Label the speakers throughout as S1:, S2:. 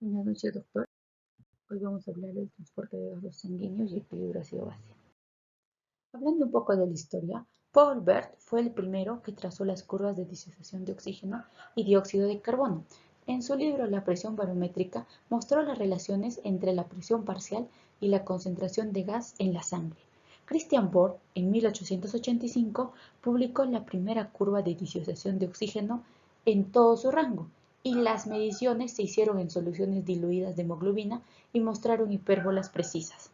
S1: Buenas noches, doctor. Hoy vamos a hablar del transporte de gases sanguíneos y equilibrio ácido-base. Hablando un poco de la historia, Paul Bert fue el primero que trazó las curvas de disociación de oxígeno y dióxido de carbono. En su libro La presión barométrica mostró las relaciones entre la presión parcial y la concentración de gas en la sangre. Christian Bohr, en 1885, publicó la primera curva de disociación de oxígeno en todo su rango, y las mediciones se hicieron en soluciones diluidas de hemoglobina y mostraron hipérbolas precisas.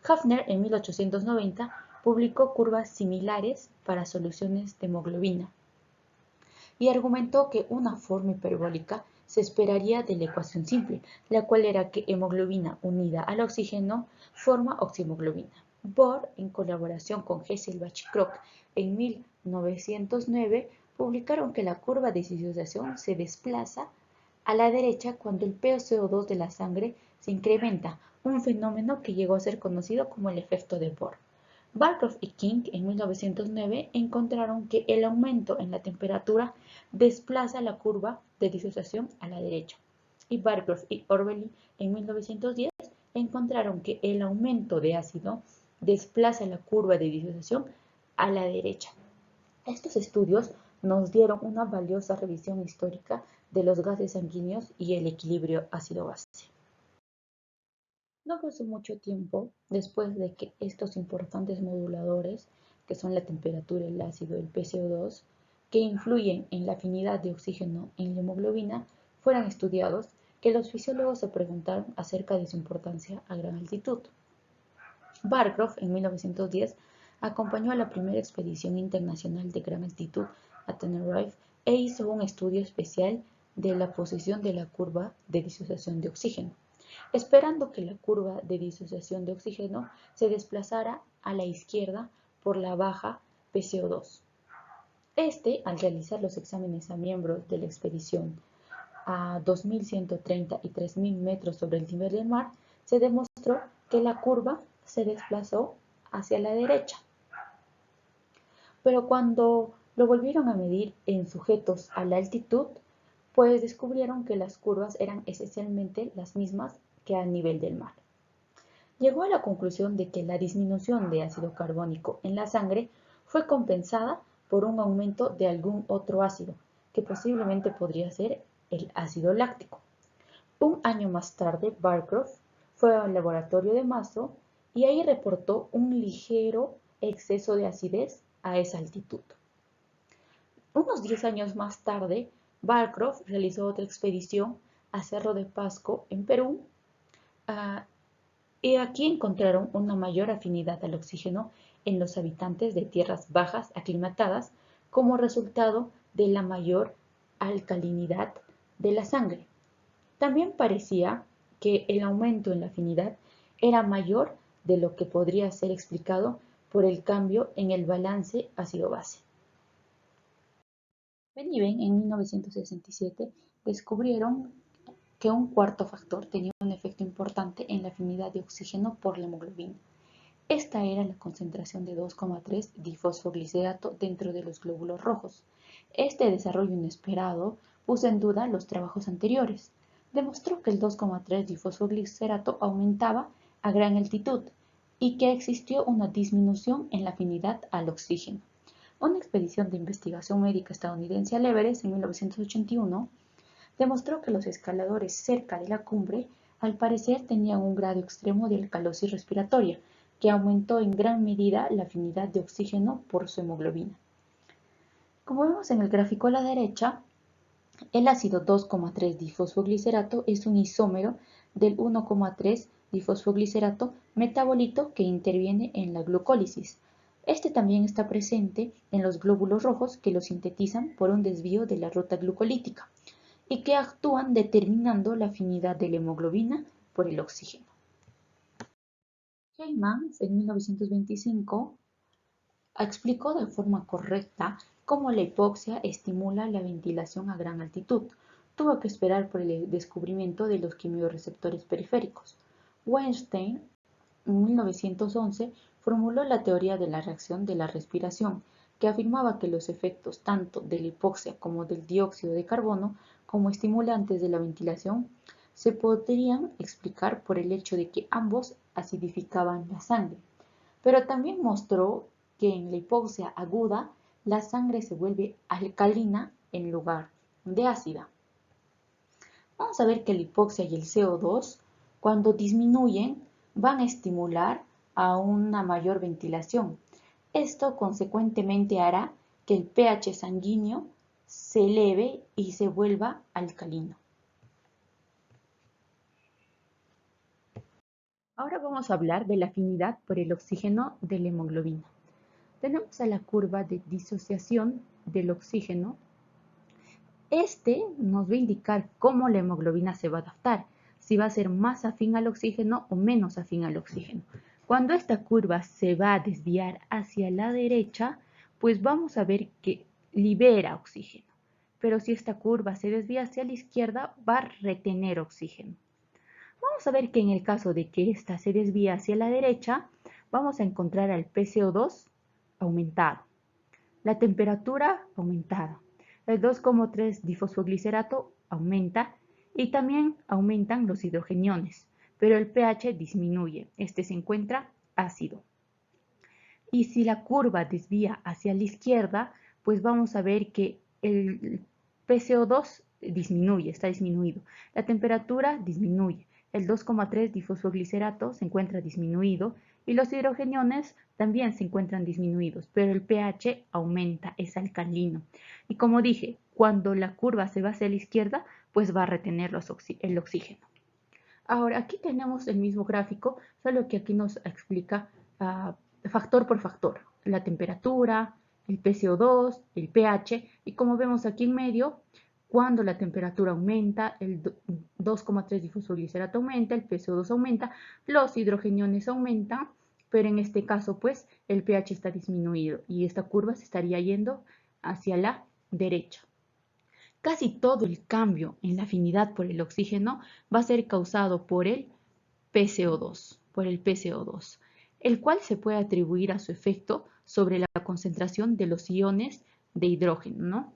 S1: Hafner, en 1890, publicó curvas similares para soluciones de hemoglobina y argumentó que una forma hiperbólica se esperaría de la ecuación simple, la cual era que hemoglobina unida al oxígeno forma oxihemoglobina. Bohr, en colaboración con Hesselbach y Kroc, en 1909, publicaron que la curva de disociación se desplaza a la derecha cuando el PaCO2 de la sangre se incrementa, un fenómeno que llegó a ser conocido como el efecto de Bohr. Barkov y King en 1909 encontraron que el aumento en la temperatura desplaza la curva de disociación a la derecha, y Barkov y Orbeli en 1910 encontraron que el aumento de ácido desplaza la curva de disociación a la derecha. Estos estudios nos dieron una valiosa revisión histórica de los gases sanguíneos y el equilibrio ácido-base. No pasó mucho tiempo después de que estos importantes moduladores, que son la temperatura, el ácido y el PCO2, que influyen en la afinidad de oxígeno en la hemoglobina, fueran estudiados, que los fisiólogos se preguntaron acerca de su importancia a gran altitud. Barkov, en 1910, acompañó a la primera expedición internacional de gran altitud a Tenerife e hizo un estudio especial de la posición de la curva de disociación de oxígeno, esperando que la curva de disociación de oxígeno se desplazara a la izquierda por la baja PCO2. Al realizar los exámenes a miembros de la expedición a 2.130 y 3.000 metros sobre el nivel del mar, se demostró que la curva se desplazó hacia la derecha. Pero cuando lo volvieron a medir en sujetos a la altitud, pues descubrieron que las curvas eran esencialmente las mismas que a nivel del mar. Llegó a la conclusión de que la disminución de ácido carbónico en la sangre fue compensada por un aumento de algún otro ácido, que posiblemente podría ser el ácido láctico. Un año más tarde, Barkov fue al laboratorio de Maso y ahí reportó un ligero exceso de acidez a esa altitud. Unos 10 años más tarde, Barkov realizó otra expedición a Cerro de Pasco, en Perú, y aquí encontraron una mayor afinidad al oxígeno en los habitantes de tierras bajas aclimatadas como resultado de la mayor alcalinidad de la sangre. También parecía que el aumento en la afinidad era mayor de lo que podría ser explicado por el cambio en el balance ácido-base. Beniven, en 1967, descubrieron que un cuarto factor tenía un efecto importante en la afinidad de oxígeno por la hemoglobina. Esta era la concentración de 2,3 difosfoglicerato dentro de los glóbulos rojos. Este desarrollo inesperado puso en duda los trabajos anteriores. Demostró que el 2,3 difosfoglicerato aumentaba a gran altitud y que existió una disminución en la afinidad al oxígeno. Una expedición de investigación médica estadounidense al Everest en 1981 demostró que los escaladores cerca de la cumbre al parecer tenían un grado extremo de alcalosis respiratoria, que aumentó en gran medida la afinidad de oxígeno por su hemoglobina. Como vemos en el gráfico a la derecha, el ácido 2,3 difosfoglicerato es un isómero del 1,3 difosfoglicerato metabolito que interviene en la glucólisis. Este también está presente en los glóbulos rojos que lo sintetizan por un desvío de la ruta glucolítica y que actúan determinando la afinidad de la hemoglobina por el oxígeno. Heymans, en 1925, explicó de forma correcta cómo la hipoxia estimula la ventilación a gran altitud. Tuvo que esperar por el descubrimiento de los quimiorreceptores periféricos. Weinstein, en 1911, formuló la teoría de la reacción de la respiración, que afirmaba que los efectos tanto de la hipoxia como del dióxido de carbono como estimulantes de la ventilación se podrían explicar por el hecho de que ambos acidificaban la sangre, pero también mostró que en la hipoxia aguda la sangre se vuelve alcalina en lugar de ácida. Vamos a ver que la hipoxia y el CO2, cuando disminuyen, van a estimular a una mayor ventilación. Esto consecuentemente hará que el pH sanguíneo se eleve y se vuelva alcalino. Ahora vamos a hablar de la afinidad por el oxígeno de la hemoglobina. Tenemos a la curva de disociación del oxígeno. Este nos va a indicar cómo la hemoglobina se va a adaptar, si va a ser más afín al oxígeno o menos afín al oxígeno. Cuando esta curva se va a desviar hacia la derecha, pues vamos a ver que libera oxígeno. Pero si esta curva se desvía hacia la izquierda, va a retener oxígeno. Vamos a ver que en el caso de que esta se desvíe hacia la derecha, vamos a encontrar al PCO2 aumentado, la temperatura aumentada, el 2,3 difosfoglicerato aumenta y también aumentan los hidrogeniones, pero el pH disminuye, este se encuentra ácido. Y si la curva desvía hacia la izquierda, pues vamos a ver que el PCO2 disminuye, está disminuido, la temperatura disminuye, el 2,3 difosfoglicerato se encuentra disminuido y los hidrogeniones también se encuentran disminuidos, pero el pH aumenta, es alcalino. Y como dije, cuando la curva se va hacia la izquierda, pues va a retener el oxígeno. Ahora, aquí tenemos el mismo gráfico, solo que aquí nos explica factor por factor, la temperatura, el PCO2, el pH, y como vemos aquí en medio, cuando la temperatura aumenta, el 2,3 difosfoglicerato aumenta, el PCO2 aumenta, los hidrogeniones aumentan, pero en este caso, pues, el pH está disminuido y esta curva se estaría yendo hacia la derecha. Casi todo el cambio en la afinidad por el oxígeno va a ser causado por el PCO2, el cual se puede atribuir a su efecto sobre la concentración de los iones de hidrógeno, ¿no?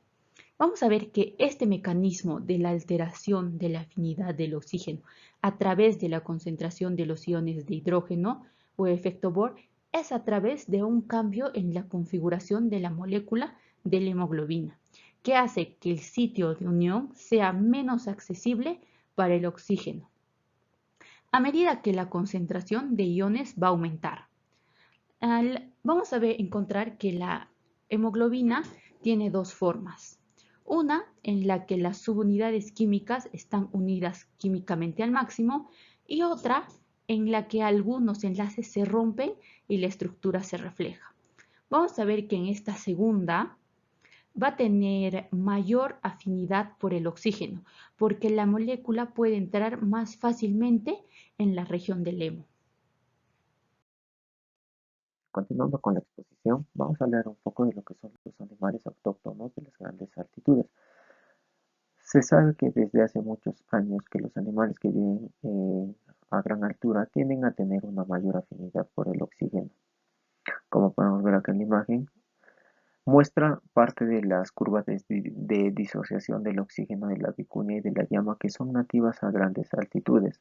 S1: Vamos a ver que este mecanismo de la alteración de la afinidad del oxígeno a través de la concentración de los iones de hidrógeno o efecto Bohr es a través de un cambio en la configuración de la molécula de la hemoglobina, que hace que el sitio de unión sea menos accesible para el oxígeno, a medida que la concentración de iones va a aumentar. Vamos a encontrar que la hemoglobina tiene dos formas. Una en la que las subunidades químicas están unidas químicamente al máximo y otra en la que algunos enlaces se rompen y la estructura se refleja. Vamos a ver que en esta segunda va a tener mayor afinidad por el oxígeno, porque la molécula puede entrar más fácilmente en la región del hemo.
S2: Continuando con la exposición, vamos a hablar un poco de lo que son los animales autóctonos de las grandes altitudes. Se sabe que desde hace muchos años que los animales que viven a gran altura tienden a tener una mayor afinidad por el oxígeno. Como podemos ver acá en la imagen, muestra parte de las curvas de disociación del oxígeno de la vicuña y de la llama que son nativas a grandes altitudes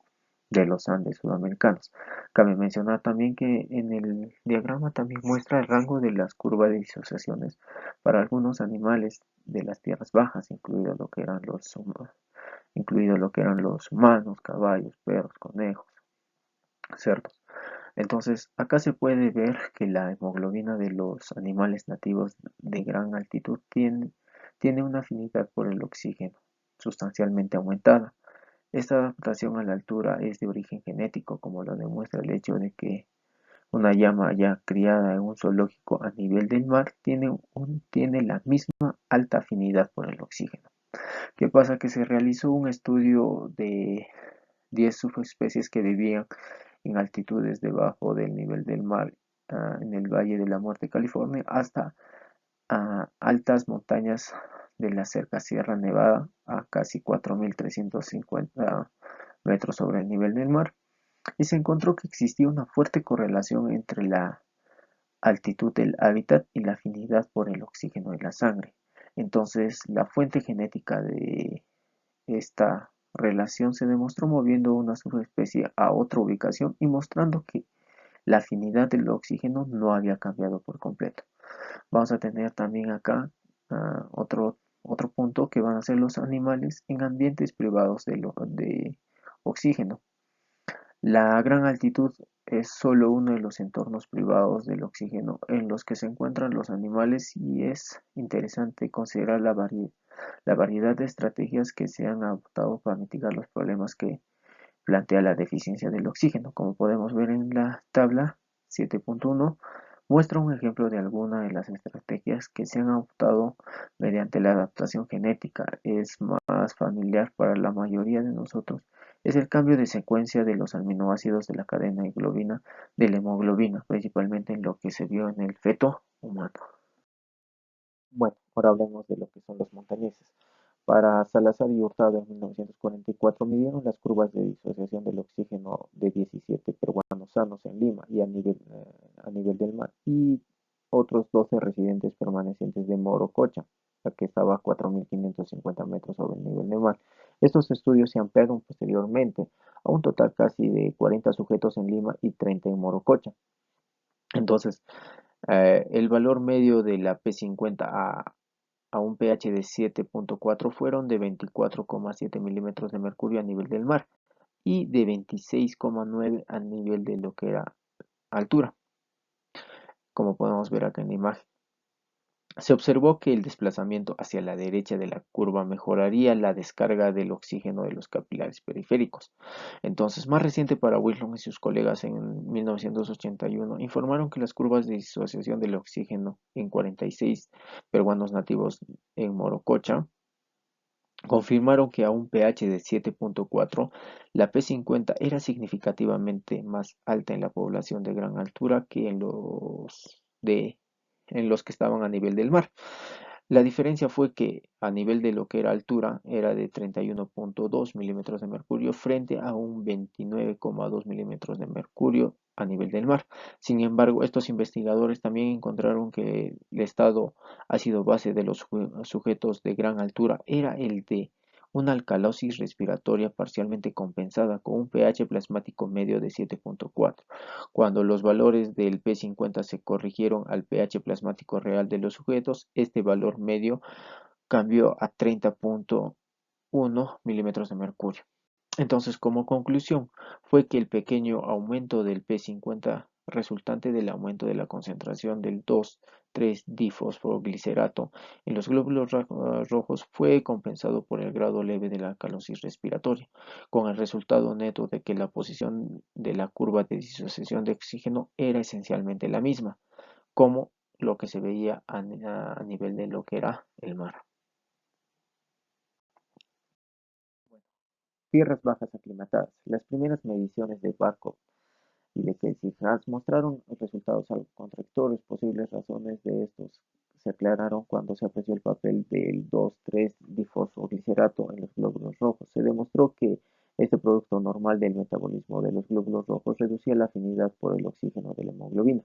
S2: de los Andes sudamericanos. Cabe mencionar también que en el diagrama también muestra el rango de las curvas de disociaciones para algunos animales de las tierras bajas, incluido lo que eran los humanos, caballos, perros, conejos, cerdos. Entonces, acá se puede ver que la hemoglobina de los animales nativos de gran altitud tiene una afinidad por el oxígeno sustancialmente aumentada. Esta adaptación a la altura es de origen genético, como lo demuestra el hecho de que una llama ya criada en un zoológico a nivel del mar tiene la misma alta afinidad por el oxígeno. ¿Qué pasa? Que se realizó un estudio de 10 subespecies que vivían en altitudes debajo del nivel del mar en el Valle de la Muerte, California, hasta altas montañas de la cerca Sierra Nevada a casi 4.350 metros sobre el nivel del mar, y se encontró que existía una fuerte correlación entre la altitud del hábitat y la afinidad por el oxígeno de la sangre. Entonces, la fuente genética de esta relación se demostró moviendo una subespecie a otra ubicación y mostrando que la afinidad del oxígeno no había cambiado por completo. Vamos a tener también acá otro punto que van a ser los animales en ambientes privados de oxígeno. La gran altitud es solo uno de los entornos privados del oxígeno en los que se encuentran los animales y es interesante considerar la variedad de estrategias que se han adoptado para mitigar los problemas que plantea la deficiencia del oxígeno. Como podemos ver en la tabla 7.1, muestra un ejemplo de alguna de las estrategias que se han adoptado mediante la adaptación genética. Es más familiar para la mayoría de nosotros. Es el cambio de secuencia de los aminoácidos de la cadena hemoglobina de la hemoglobina, principalmente en lo que se vio en el feto humano. Bueno, ahora hablemos de lo que son los montañeses. Para Salazar y Hurtado en 1944 midieron las curvas de disociación del oxígeno de 17 peruanos sanos en Lima y a nivel del mar y otros 12 residentes permanecientes de Morococha, que estaba a 4.550 metros sobre el nivel del mar. Estos estudios se ampliaron posteriormente a un total casi de 40 sujetos en Lima y 30 en Morococha. Entonces, el valor medio de la P50 a un pH de 7.4 fueron de 24,7 milímetros de mercurio a nivel del mar y de 26,9 a nivel de lo que era altura, como podemos ver acá en la imagen. Se observó que el desplazamiento hacia la derecha de la curva mejoraría la descarga del oxígeno de los capilares periféricos. Entonces, más reciente para Wilson y sus colegas en 1981 informaron que las curvas de disociación del oxígeno en 46 peruanos nativos en Morococha confirmaron que a un pH de 7.4, la P50 era significativamente más alta en la población de gran altura que en los que estaban a nivel del mar. La diferencia fue que a nivel de lo que era altura era de 31.2 milímetros de mercurio frente a un 29,2 milímetros de mercurio a nivel del mar. Sin embargo, estos investigadores también encontraron que el estado ácido base de los sujetos de gran altura era el de una alcalosis respiratoria parcialmente compensada con un pH plasmático medio de 7.4. Cuando los valores del P50 se corrigieron al pH plasmático real de los sujetos, este valor medio cambió a 30.1 milímetros de mercurio. Entonces, como conclusión, fue que el pequeño aumento del P50 resultante del aumento de la concentración del 2,3-difosfoglicerato en los glóbulos rojos fue compensado por el grado leve de la alcalosis respiratoria, con el resultado neto de que la posición de la curva de disociación de oxígeno era esencialmente la misma, como lo que se veía a nivel de lo que era el mar. Tierras bajas aclimatadas. Las primeras mediciones de Barkov y de Casey Franz mostraron resultados algo contradictorios. Posibles razones de estos se aclararon cuando se apreció el papel del 2,3-difosfoglicerato en los glóbulos rojos. Se demostró que este producto normal del metabolismo de los glóbulos rojos reducía la afinidad por el oxígeno de la hemoglobina.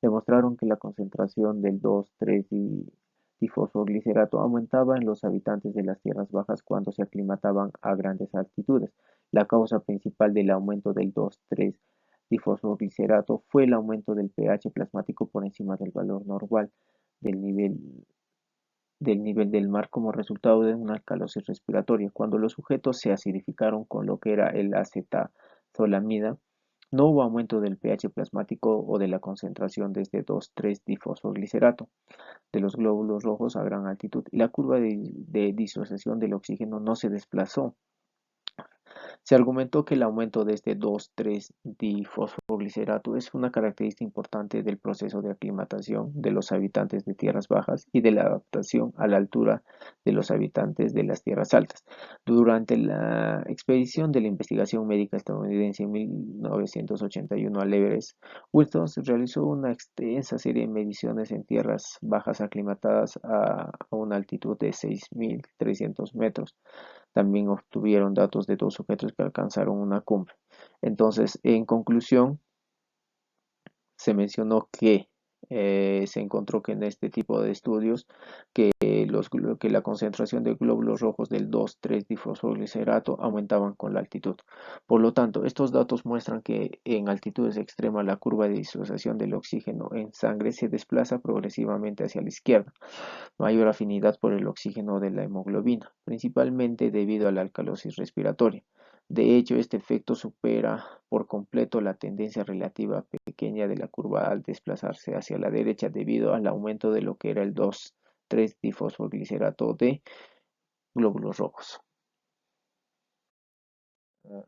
S2: Demostraron que la concentración del 2,3-difosfoglicerato aumentaba en los habitantes de las tierras bajas cuando se aclimataban a grandes altitudes. La causa principal del aumento del 2,3-difosfoglicerato fue el aumento del pH plasmático por encima del valor normal del nivel del mar como resultado de una alcalosis respiratoria. Cuando los sujetos se acidificaron con lo que era el acetazolamida, no hubo aumento del pH plasmático o de la concentración de este 2,3-difosfoglicerato de los glóbulos rojos a gran altitud y la curva de disociación del oxígeno no se desplazó. Se argumentó que el aumento de este 2,3-difosfoglicerato es una característica importante del proceso de aclimatación de los habitantes de tierras bajas y de la adaptación a la altura de los habitantes de las tierras altas. Durante la expedición de la investigación médica estadounidense en 1981 al Everest, Wilson realizó una extensa serie de mediciones en tierras bajas aclimatadas a una altitud de 6.300 metros. También obtuvieron datos de 2 sujetos que alcanzaron una cumbre. Entonces, en conclusión, se mencionó que se encontró que en este tipo de estudios que la concentración de glóbulos rojos del 2,3-difosfoglicerato aumentaban con la altitud. Por lo tanto, estos datos muestran que en altitudes extremas la curva de disociación del oxígeno en sangre se desplaza progresivamente hacia la izquierda, mayor afinidad por el oxígeno de la hemoglobina, principalmente debido a la alcalosis respiratoria. De hecho, este efecto supera por completo la tendencia relativa pequeña de la curva al desplazarse hacia la derecha debido al aumento de lo que era el 2,3-difosfoglicerato de glóbulos rojos.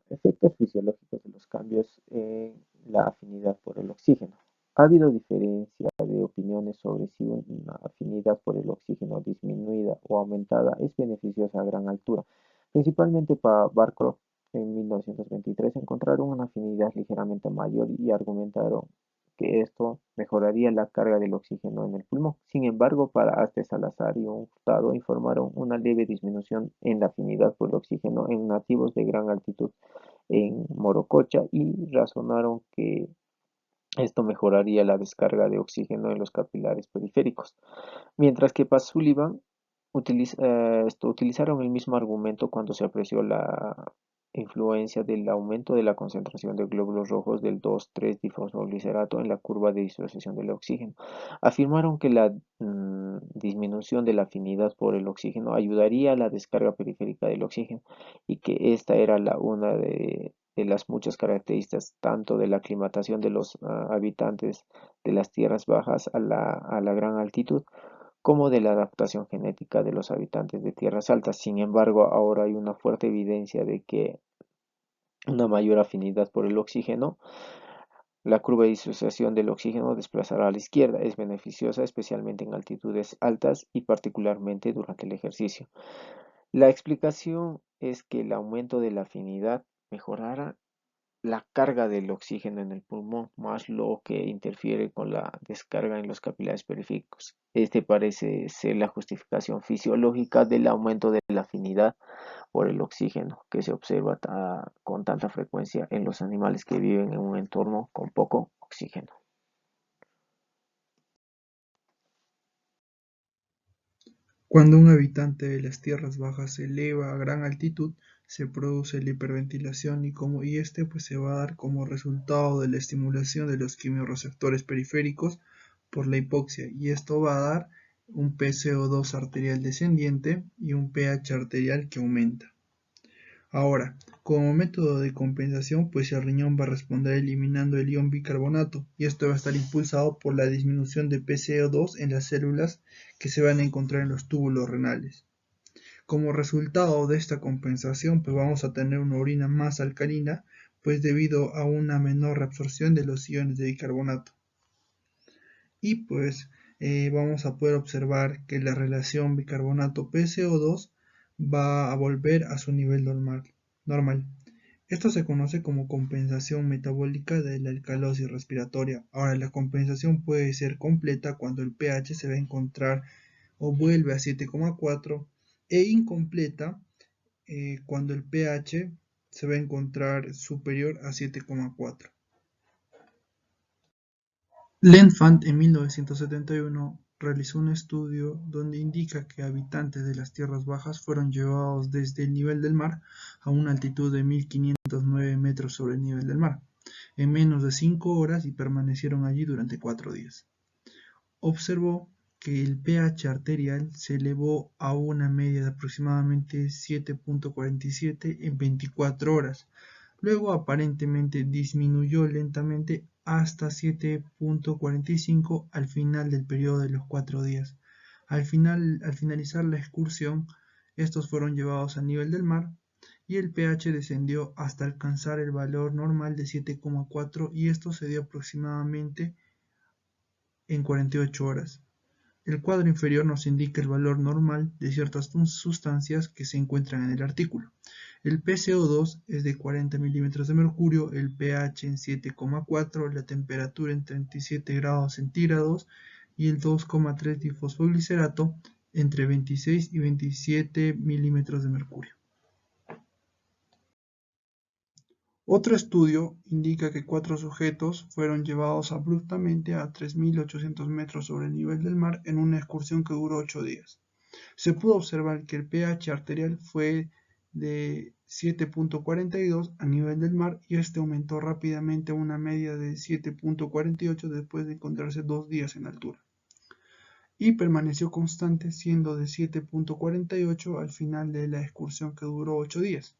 S2: Efectos fisiológicos de los cambios en la afinidad por el oxígeno. Ha habido diferencia de opiniones sobre si una afinidad por el oxígeno disminuida o aumentada es beneficiosa a gran altura. Principalmente para Barcroft en 1923 encontraron una afinidad ligeramente mayor y argumentaron que esto mejoraría la carga del oxígeno en el pulmón. Sin embargo, para Aste Salazar y Hurtado informaron una leve disminución en la afinidad por el oxígeno en nativos de gran altitud en Morococha y razonaron que esto mejoraría la descarga de oxígeno en los capilares periféricos. Mientras que para Sullivan utilizaron el mismo argumento cuando se apreció la influencia del aumento de la concentración de glóbulos rojos del 2,3-difosfoglicerato en la curva de disociación del oxígeno. Afirmaron que la disminución de la afinidad por el oxígeno ayudaría a la descarga periférica del oxígeno y que esta era una de las muchas características tanto de la aclimatación de los habitantes de las tierras bajas a la gran altitud como de la adaptación genética de los habitantes de tierras altas. Sin embargo, ahora hay una fuerte evidencia de que una mayor afinidad por el oxígeno, la curva de disociación del oxígeno desplazará a la izquierda. Es beneficiosa especialmente en altitudes altas y particularmente durante el ejercicio. La explicación es que el aumento de la afinidad mejorará la carga del oxígeno en el pulmón, más lo que interfiere con la descarga en los capilares periféricos. Este parece ser la justificación fisiológica del aumento de la afinidad por el oxígeno que se observa con tanta frecuencia en los animales que viven en un entorno con poco oxígeno.
S3: Cuando un habitante de las tierras bajas se eleva a gran altitud, se produce la hiperventilación y este pues se va a dar como resultado de la estimulación de los quimiorreceptores periféricos por la hipoxia, y esto va a dar un PCO2 arterial descendiente y un pH arterial que aumenta. Ahora, como método de compensación, pues el riñón va a responder eliminando el ion bicarbonato, y esto va a estar impulsado por la disminución de PCO2 en las células que se van a encontrar en los túbulos renales. Como resultado de esta compensación, pues vamos a tener una orina más alcalina, pues debido a una menor reabsorción de los iones de bicarbonato. Y pues vamos a poder observar que la relación bicarbonato-PCO2 va a volver a su nivel normal. Esto se conoce como compensación metabólica de la alcalosis respiratoria. Ahora, la compensación puede ser completa cuando el pH se va a encontrar o vuelve a 7,4 e incompleta cuando el pH se va a encontrar superior a 7,4. L'Enfant en 1971 realizó un estudio donde indica que habitantes de las tierras bajas fueron llevados desde el nivel del mar a una altitud de 1509 metros sobre el nivel del mar en menos de 5 horas y permanecieron allí durante 4 días. Observó que el pH arterial se elevó a una media de aproximadamente 7,47 en 24 horas. Luego aparentemente disminuyó lentamente hasta 7,45 al final del periodo de los 4 días. Al finalizar la excursión, estos fueron llevados a nivel del mar y el pH descendió hasta alcanzar el valor normal de 7,4, y esto se dio aproximadamente en 48 horas. El cuadro inferior nos indica el valor normal de ciertas sustancias que se encuentran en el artículo. El PCO2 es de 40 milímetros de mercurio, el pH en 7,4, la temperatura en 37 grados centígrados y el 2,3 difosfoglicerato entre 26 y 27 milímetros de mercurio. Otro estudio indica que 4 sujetos fueron llevados abruptamente a 3.800 metros sobre el nivel del mar en una excursión que duró 8 días. Se pudo observar que el pH arterial fue de 7.42 a nivel del mar y este aumentó rápidamente a una media de 7.48 después de encontrarse 2 días en altura. Y permaneció constante siendo de 7.48 al final de la excursión que duró 8 días.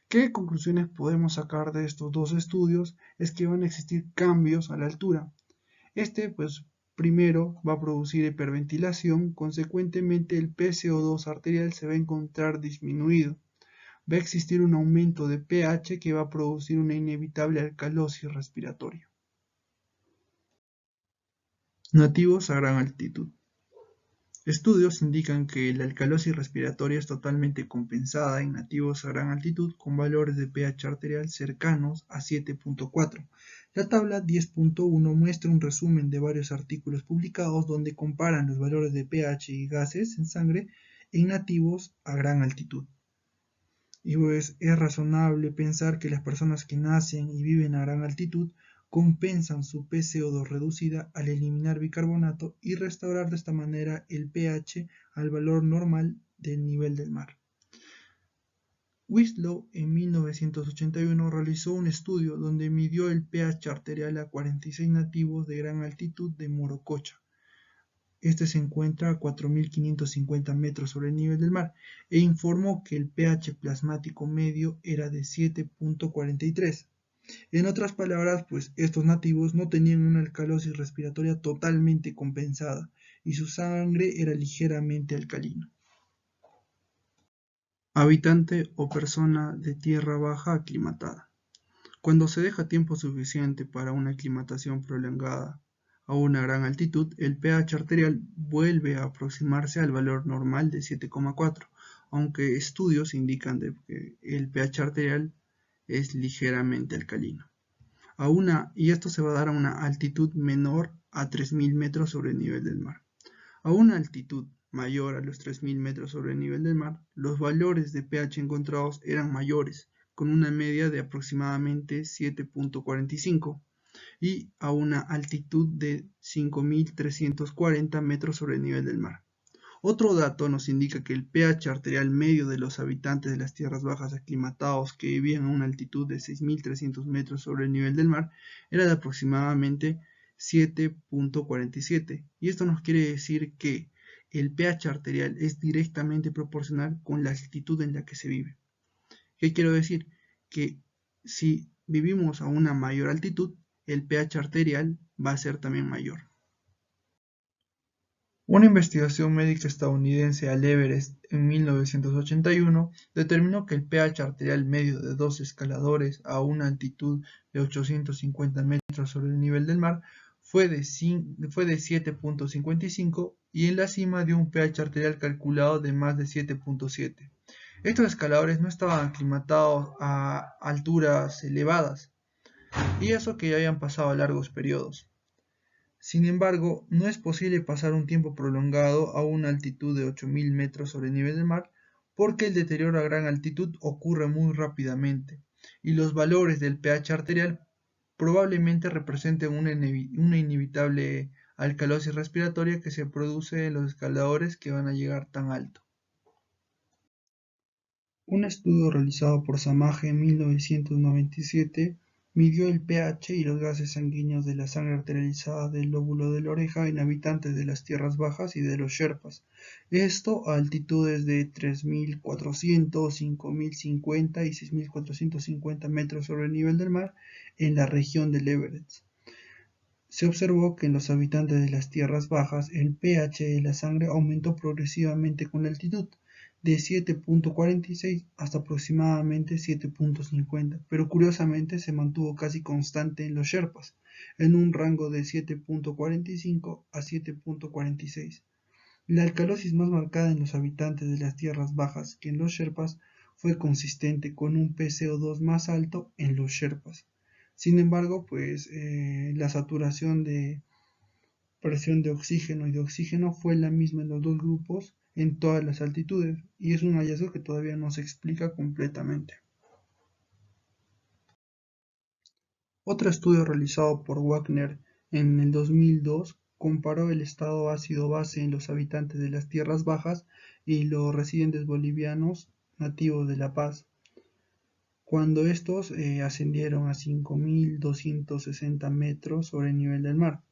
S3: ¿Qué conclusiones podemos sacar de estos dos estudios? Es que van a existir cambios a la altura. Pues primero va a producir hiperventilación, consecuentemente el PCO2 arterial se va a encontrar disminuido. Va a existir un aumento de pH que va a producir una inevitable alcalosis respiratoria. Nativos a gran altitud. Estudios indican que la alcalosis respiratoria es totalmente compensada en nativos a gran altitud con valores de pH arterial cercanos a 7.4. La tabla 10.1 muestra un resumen de varios artículos publicados donde comparan los valores de pH y gases en sangre en nativos a gran altitud. Y pues es razonable pensar que las personas que nacen y viven a gran altitud compensan su PCO2 reducida al eliminar bicarbonato y restaurar de esta manera el pH al valor normal del nivel del mar. Winslow en 1981 realizó un estudio donde midió el pH arterial a 46 nativos de gran altitud de Morococha. Este se encuentra a 4.550 metros sobre el nivel del mar e informó que el pH plasmático medio era de 7.43. En otras palabras, pues estos nativos no tenían una alcalosis respiratoria totalmente compensada y su sangre era ligeramente alcalina. Habitante o persona de tierra baja aclimatada. Cuando se deja tiempo suficiente para una aclimatación prolongada a una gran altitud, el pH arterial vuelve a aproximarse al valor normal de 7,4, aunque estudios indican que el pH arterial es ligeramente alcalino. Y esto se va a dar a una altitud menor a 3.000 metros sobre el nivel del mar. A una altitud mayor a los 3.000 metros sobre el nivel del mar, los valores de pH encontrados eran mayores, con una media de aproximadamente 7.45 y a una altitud de 5.340 metros sobre el nivel del mar. Otro dato nos indica que el pH arterial medio de los habitantes de las tierras bajas aclimatados que vivían a una altitud de 6.300 metros sobre el nivel del mar era de aproximadamente 7.47, y esto nos quiere decir que el pH arterial es directamente proporcional con la altitud en la que se vive. ¿Qué quiero decir? Que si vivimos a una mayor altitud, el pH arterial va a ser también mayor. Una investigación médica estadounidense al Everest en 1981 determinó que el pH arterial medio de dos escaladores a una altitud de 850 metros sobre el nivel del mar fue de 7.55 y en la cima dio un pH arterial calculado de más de 7.7. Estos escaladores no estaban aclimatados a alturas elevadas, y eso que ya habían pasado largos periodos. Sin embargo, no es posible pasar un tiempo prolongado a una altitud de 8.000 metros sobre el nivel del mar porque el deterioro a gran altitud ocurre muy rápidamente y los valores del pH arterial probablemente representen una inevitable alcalosis respiratoria que se produce en los escaladores que van a llegar tan alto. Un estudio realizado por Samaje en 1997 midió el pH y los gases sanguíneos de la sangre arterializada del lóbulo de la oreja en habitantes de las tierras bajas y de los Sherpas, esto a altitudes de 3.400, 5.050 y 6.450 metros sobre el nivel del mar en la región del Everest. Se observó que en los habitantes de las tierras bajas el pH de la sangre aumentó progresivamente con la altitud, de 7.46 hasta aproximadamente 7.50, pero curiosamente se mantuvo casi constante en los Sherpas, en un rango de 7.45 a 7.46. La alcalosis más marcada en los habitantes de las tierras bajas que en los Sherpas fue consistente con un PCO2 más alto en los Sherpas. Sin embargo, la saturación de presión de oxígeno y de oxígeno fue la misma en los dos grupos en todas las altitudes, y es un hallazgo que todavía no se explica completamente. Otro estudio realizado por Wagner en el 2002 comparó el estado ácido-base en los habitantes de las tierras bajas y los residentes bolivianos nativos de La Paz, cuando estos ascendieron a 5.260 metros sobre el nivel del mar.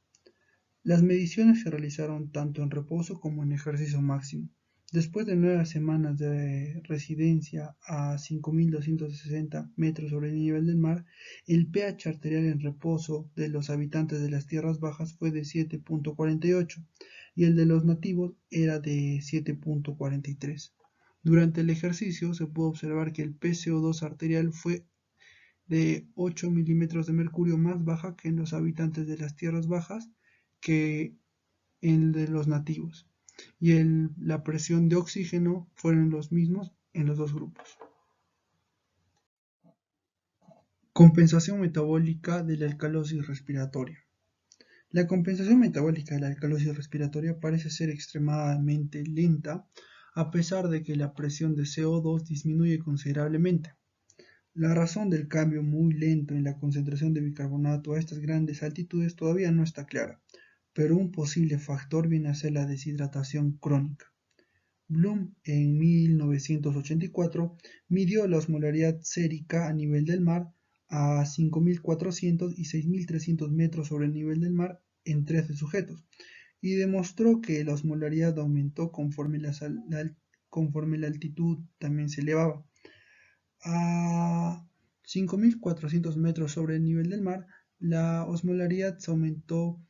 S3: Las mediciones se realizaron tanto en reposo como en ejercicio máximo. Después de 9 semanas de residencia a 5.260 metros sobre el nivel del mar, el pH arterial en reposo de los habitantes de las tierras bajas fue de 7.48 y el de los nativos era de 7.43. Durante el ejercicio se pudo observar que el PCO2 arterial fue de 8 milímetros de mercurio más baja que en los habitantes de las tierras bajas que el de los nativos, y la presión de oxígeno fueron los mismos en los dos grupos. Compensación metabólica de la alcalosis respiratoria. La compensación metabólica de la alcalosis respiratoria parece ser extremadamente lenta, a pesar de que la presión de CO2 disminuye considerablemente. La razón del cambio muy lento en la concentración de bicarbonato a estas grandes altitudes todavía no está clara, pero un posible factor viene a ser la deshidratación crónica. Bloom en 1984 midió la osmolaridad sérica a nivel del mar a 5.400 y 6.300 metros sobre el nivel del mar en 13 sujetos y demostró que la osmolaridad aumentó conforme la altitud también se elevaba. A 5.400 metros sobre el nivel del mar, la osmolaridad se aumentó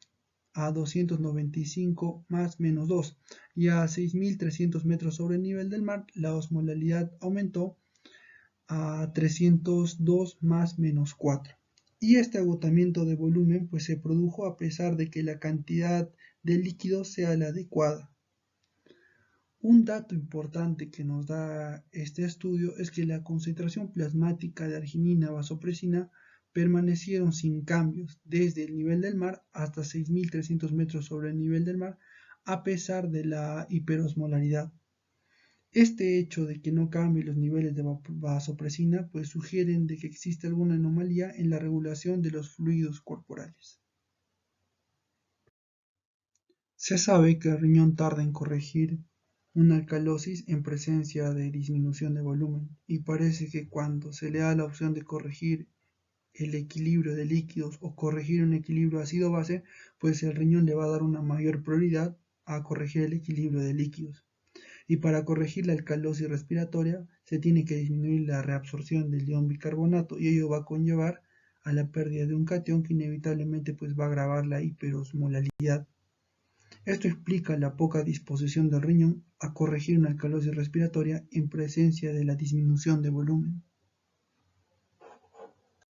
S3: a 295 más menos 2 y a 6.300 metros sobre el nivel del mar la osmolaridad aumentó a 302 más menos 4. Y este agotamiento de volumen pues se produjo a pesar de que la cantidad de líquido sea la adecuada. Un dato importante que nos da este estudio es que la concentración plasmática de arginina vasopresina permanecieron sin cambios desde el nivel del mar hasta 6.300 metros sobre el nivel del mar a pesar de la hiperosmolaridad. Este hecho de que no cambien los niveles de vasopresina pues sugieren de que existe alguna anomalía en la regulación de los fluidos corporales. Se sabe que el riñón tarda en corregir una alcalosis en presencia de disminución de volumen y parece que cuando se le da la opción de corregir el equilibrio de líquidos o corregir un equilibrio ácido-base, pues el riñón le va a dar una mayor prioridad a corregir el equilibrio de líquidos. Y para corregir la alcalosis respiratoria se tiene que disminuir la reabsorción del ion bicarbonato y ello va a conllevar a la pérdida de un catión que inevitablemente pues va a agravar la hiperosmolalidad. Esto explica la poca disposición del riñón a corregir una alcalosis respiratoria en presencia de la disminución de volumen.